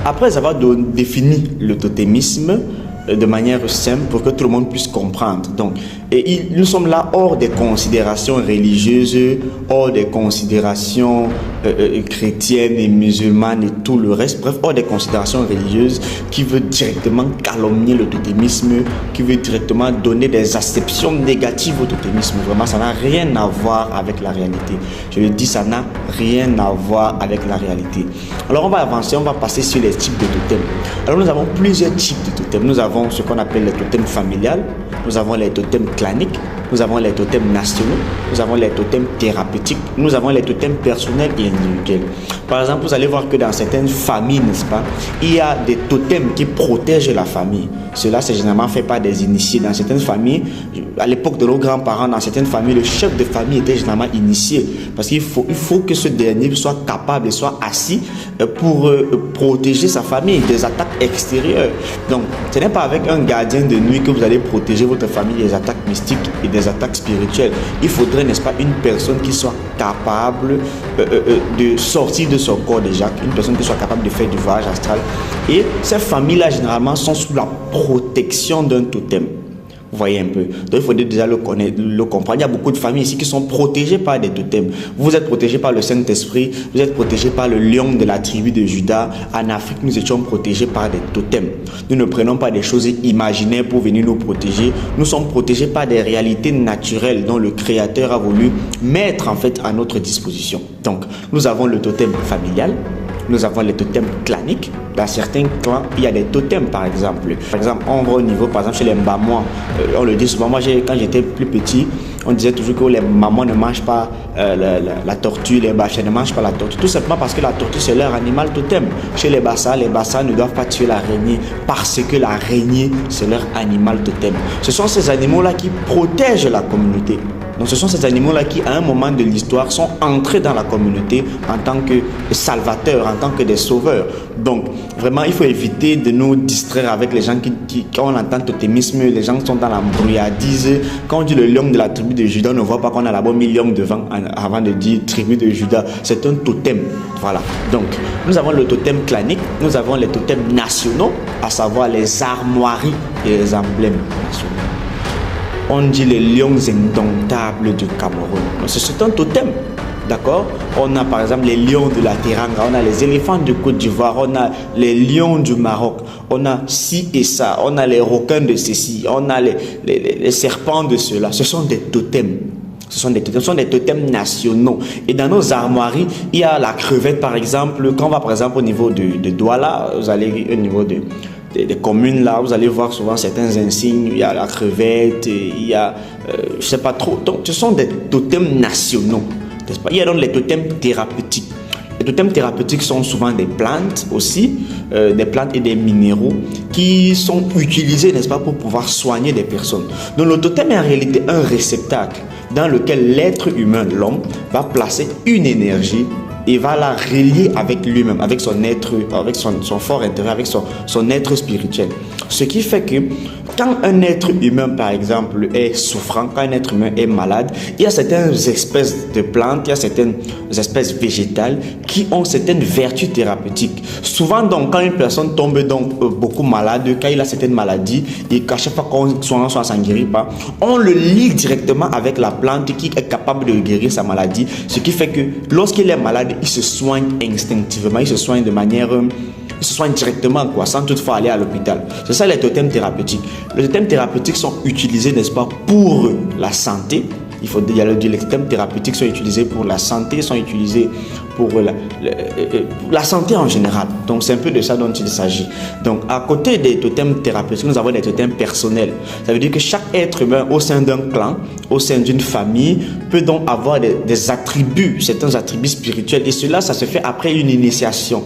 Après avoir défini le totémisme de manière simple pour que tout le monde puisse comprendre. Donc, nous sommes là hors des considérations religieuses, hors des considérations chrétiennes et musulmanes et tout le reste, bref, hors des considérations religieuses qui veut directement calomnier le totémisme, qui veut directement donner des acceptions négatives au totémisme. Vraiment, ça n'a rien à voir avec la réalité. Je le dis, ça n'a rien à voir avec la réalité. Alors, on va avancer, on va passer sur les types de totems. Alors, nous avons plusieurs types de totems. Nous avons ce qu'on appelle les totems familiales, nous avons les totems claniques, nous avons les totems nationaux, nous avons les totems thérapeutiques, nous avons les totems personnels et individuels. Par exemple, vous allez voir que dans certaines familles, n'est-ce pas, il y a des totems qui protègent la famille. Cela, c'est généralement fait par des initiés. Dans certaines familles, à l'époque de nos grands-parents, dans certaines familles, le chef de famille était généralement initié. Parce qu'il faut que ce dernier soit capable et soit assis pour protéger sa famille des attaques extérieures. Donc, ce n'est pas avec un gardien de nuit que vous allez protéger votre famille des attaques mystiques et des attaques spirituelles. Il faudrait, n'est-ce pas, une personne qui soit capable de sortir de son corps déjà, une personne qui soit capable de faire du voyage astral. Et ces familles-là, généralement, sont sous la protection d'un totem. Vous voyez un peu. Donc, il faut déjà le connaître, le comprendre. Il y a beaucoup de familles ici qui sont protégées par des totems. Vous êtes protégés par le Saint-Esprit, vous êtes protégés par le lion de la tribu de Juda. En Afrique, nous étions protégés par des totems. Nous ne prenons pas des choses imaginaires pour venir nous protéger. Nous sommes protégés par des réalités naturelles dont le Créateur a voulu mettre en fait à notre disposition. Donc, nous avons le totem familial. Nous avons les totems claniques. Dans certains clans, il y a des totems, par exemple. Par exemple, on va au niveau, par exemple, chez les Mbamouans. On le dit souvent. Moi, quand j'étais plus petit, on disait toujours que les mamans ne mangent pas la tortue, les Bachas ne mangent pas la tortue. Tout simplement parce que la tortue, c'est leur animal totem. Chez les Bassa ne doivent pas tuer l'araignée parce que l'araignée, c'est leur animal totem. Ce sont ces animaux-là qui protègent la communauté. Donc ce sont ces animaux-là qui, à un moment de l'histoire, sont entrés dans la communauté en tant que salvateurs, en tant que des sauveurs. Donc, vraiment, il faut éviter de nous distraire avec les gens quand on entend totémisme, les gens sont dans l'embrouillardise. Quand on dit le lion de la tribu de Juda, on ne voit pas qu'on a là-bas 1000 lions devant avant de dire tribu de Juda. C'est un totem. Voilà. Donc, nous avons le totem clanique, nous avons les totems nationaux, à savoir les armoiries et les emblèmes nationaux. On dit les lions indomptables du Cameroun. C'est un totem. D'accord? On a par exemple les lions de la Teranga, on a les éléphants de Côte d'Ivoire, on a les lions du Maroc, on a ci et ça, on a les requins de ceci, on a les serpents de cela. Ce sont des totems. Ce sont des totems nationaux. Et dans nos armoiries, il y a la crevette par exemple. Quand on va par exemple au niveau de Douala, vous allez au niveau des communes là, vous allez voir souvent certains insignes, il y a la crevette, il y a, je sais pas trop. Donc, ce sont des totems nationaux, n'est-ce pas? Il y a donc les totems thérapeutiques. Les totems thérapeutiques sont souvent des plantes aussi, des plantes et des minéraux qui sont utilisés, n'est-ce pas, pour pouvoir soigner des personnes. Donc, le totem est en réalité un réceptacle dans lequel l'être humain, l'homme, va placer une énergie et va la relier avec lui-même, avec son être, avec son fort intérieur, avec son être spirituel. Ce qui fait que quand un être humain, par exemple, est souffrant, quand un être humain est malade, il y a certaines espèces de plantes, il y a certaines espèces végétales qui ont certaines vertus thérapeutiques. Souvent, donc, quand une personne tombe donc beaucoup malade, quand il a certaines maladies, et qu'à chaque fois qu'on s'en guérit pas, on le lie directement avec la plante qui est capable de guérir sa maladie. Ce qui fait que lorsqu'il est malade, il se soigne instinctivement, il se soigne de manière... ils se soignent directement, quoi, sans toutefois aller à l'hôpital. C'est ça les totems thérapeutiques. Les totems thérapeutiques sont utilisés, n'est-ce pas, pour la santé. Les totems thérapeutiques sont utilisés pour la santé, sont utilisés pour la santé en général. Donc, c'est un peu de ça dont il s'agit. Donc, à côté des totems thérapeutiques, nous avons des totems personnels. Ça veut dire que chaque être humain au sein d'un clan, au sein d'une famille, peut donc avoir des attributs, certains attributs spirituels. Et cela, ça se fait après une initiation.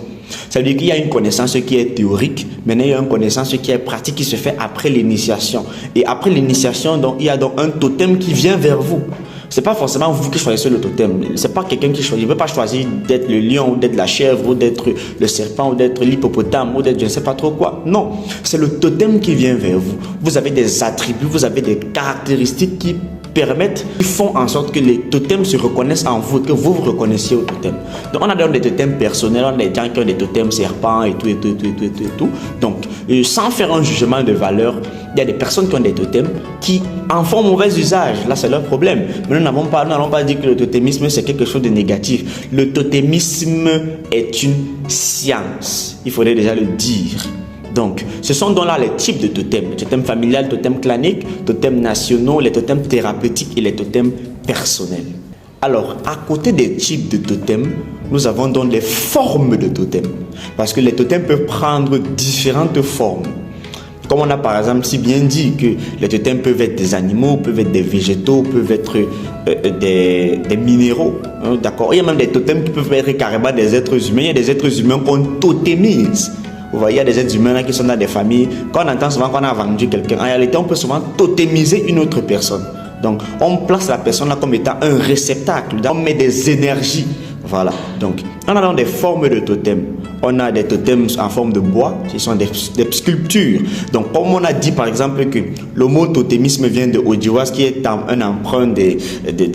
Ça veut dire qu'il y a une connaissance qui est théorique, maintenant il y a une connaissance qui est pratique qui se fait après l'initiation. Et après l'initiation, donc, il y a donc un totem qui vient vers vous. Ce n'est pas forcément vous qui choisissez le totem. Ce n'est pas quelqu'un qui choisit. Il ne peut pas choisir d'être le lion ou d'être la chèvre ou d'être le serpent ou d'être l'hippopotame ou d'être je ne sais pas trop quoi. Non, c'est le totem qui vient vers vous. Vous avez des attributs, vous avez des caractéristiques qui qui font en sorte que les totems se reconnaissent en vous, que vous vous reconnaissiez au totem. Donc on a des totems personnels, on a des gens qui ont des totems serpents et tout. Donc sans faire un jugement de valeur, il y a des personnes qui ont des totems qui en font mauvais usage. Là, c'est leur problème. Mais nous n'allons pas dit que le totémisme, c'est quelque chose de négatif. Le totémisme est une science. Il faudrait déjà le dire. Donc, ce sont donc là les types de totems. Les totems familiales, totems claniques, totems nationaux, les totems thérapeutiques et les totems personnels. Alors, à côté des types de totems, nous avons donc les formes de totems. Parce que les totems peuvent prendre différentes formes. Comme on a par exemple si bien dit que les totems peuvent être des animaux, peuvent être des végétaux, peuvent être des minéraux. Hein, d'accord. Il y a même des totems qui peuvent être carrément des êtres humains. Il y a des êtres humains qu'on totémise. Vous voyez, il y a des êtres humains là qui sont dans des familles. Quand on entend souvent qu'on a vendu quelqu'un, en réalité, on peut souvent totémiser une autre personne. Donc, on place la personne là comme étant un réceptacle. On met des énergies. Voilà. Donc, on a donc des formes de totems. On a des totems en forme de bois, qui sont des sculptures. Donc, comme on a dit par exemple que le mot totémisme vient de Odiwas, qui est un emprunt de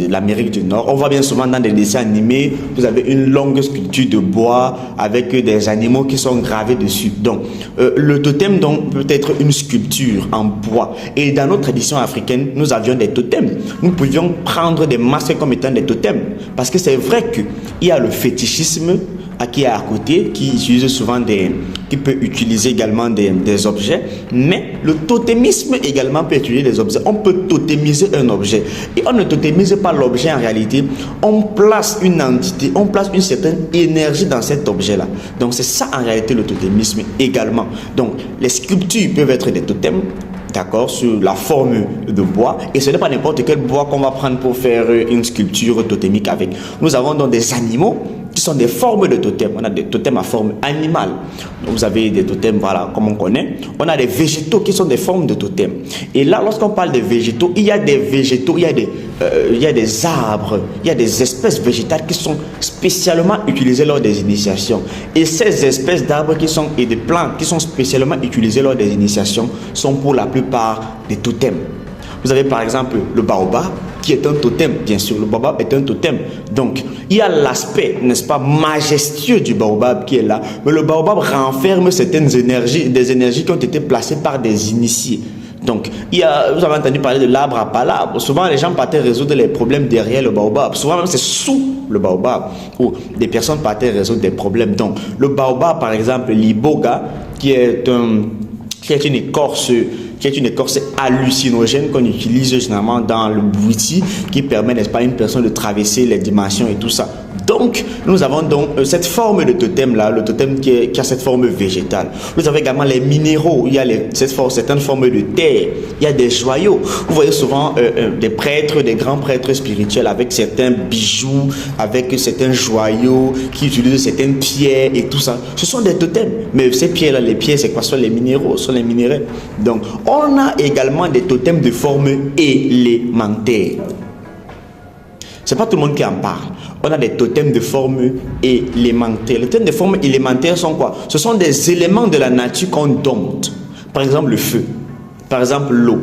l'Amérique du Nord. On voit bien souvent dans des dessins animés, vous avez une longue sculpture de bois avec des animaux qui sont gravés dessus. Donc, le totem donc, peut être une sculpture en bois. Et dans notre tradition africaine, nous avions des totems. Nous pouvions prendre des masques comme étant des totems. Parce que c'est vrai qu'il y a le fétichisme qui est à côté, qui utilise souvent qui peut utiliser également des objets, mais le totémisme également peut utiliser des objets. On peut totémiser un objet et on ne totémise pas l'objet en réalité, on place une entité, on place une certaine énergie dans cet objet-là. Donc c'est ça en réalité le totémisme également. Donc les sculptures peuvent être des totems, d'accord, sur la forme de bois, et ce n'est pas n'importe quel bois qu'on va prendre pour faire une sculpture totémique avec. Nous avons donc des animaux qui sont des formes de totems. On a des totems à forme animale. Donc vous avez des totems, voilà, comme on connaît. On a des végétaux qui sont des formes de totems. Et là, lorsqu'on parle de végétaux, il y a des végétaux, il y a des arbres, il y a des espèces végétales qui sont spécialement utilisées lors des initiations. Et ces espèces d'arbres et de plantes qui sont spécialement utilisées lors des initiations sont pour la plupart des totems. Vous avez par exemple le baobab qui est un totem, bien sûr, le baobab est un totem. Donc, il y a l'aspect, n'est-ce pas, majestueux du baobab qui est là, mais le baobab renferme certaines énergies, des énergies qui ont été placées par des initiés. Donc, vous avez entendu parler de l'arbre à palabre. Souvent, les gens partaient résoudre les problèmes derrière le baobab. Souvent, même c'est sous le baobab où des personnes partaient résoudre des problèmes. Donc, le baobab, par exemple, l'iboga, qui est une écorce hallucinogène qu'on utilise généralement dans le bouti, qui permet, n'est-ce pas, à une personne de traverser les dimensions et tout ça. Donc, nous avons donc cette forme de totem-là, le totem qui a cette forme végétale. Vous avez également les minéraux, il y a certaines formes de terre, il y a des joyaux. Vous voyez souvent des prêtres, des grands prêtres spirituels avec certains bijoux, avec certains joyaux, qui utilisent certaines pierres et tout ça. Ce sont des totems. Mais ces pierres-là, les pierres, c'est quoi? Ce sont les minéraux, ce sont les minéraux. Donc, on a également des totems de forme élémentaire. C'est pas tout le monde qui en parle. On a des totems de forme élémentaire. Les totems de forme élémentaire sont quoi? Ce sont des éléments de la nature qu'on dompte. Par exemple, le feu. Par exemple, l'eau.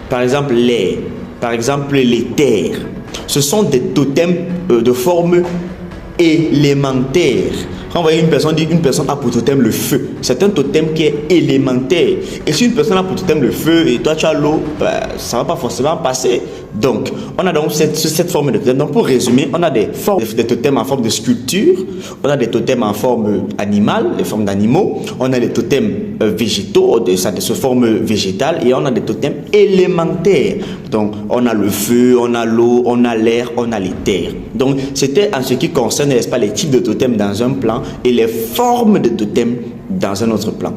Par exemple, l'air. Par exemple, les terres. Ce sont des totems de forme élémentaire. Quand vous voyez une personne a pour totem le feu, c'est un totem qui est élémentaire. Et si une personne a pour totem le feu et toi tu as l'eau, ça ne va pas forcément passer. Donc, on a donc cette forme de totem. Donc, pour résumer, on a des totems en forme de sculpture, on a des totems en forme animale, les formes d'animaux, on a des totems végétaux, de forme végétale, et on a des totems élémentaires. Donc, on a le feu, on a l'eau, on a l'air, on a les terres. Donc, c'était en ce qui concerne, n'est-ce pas, les types de totems dans un plan et les formes de totems dans un autre plan.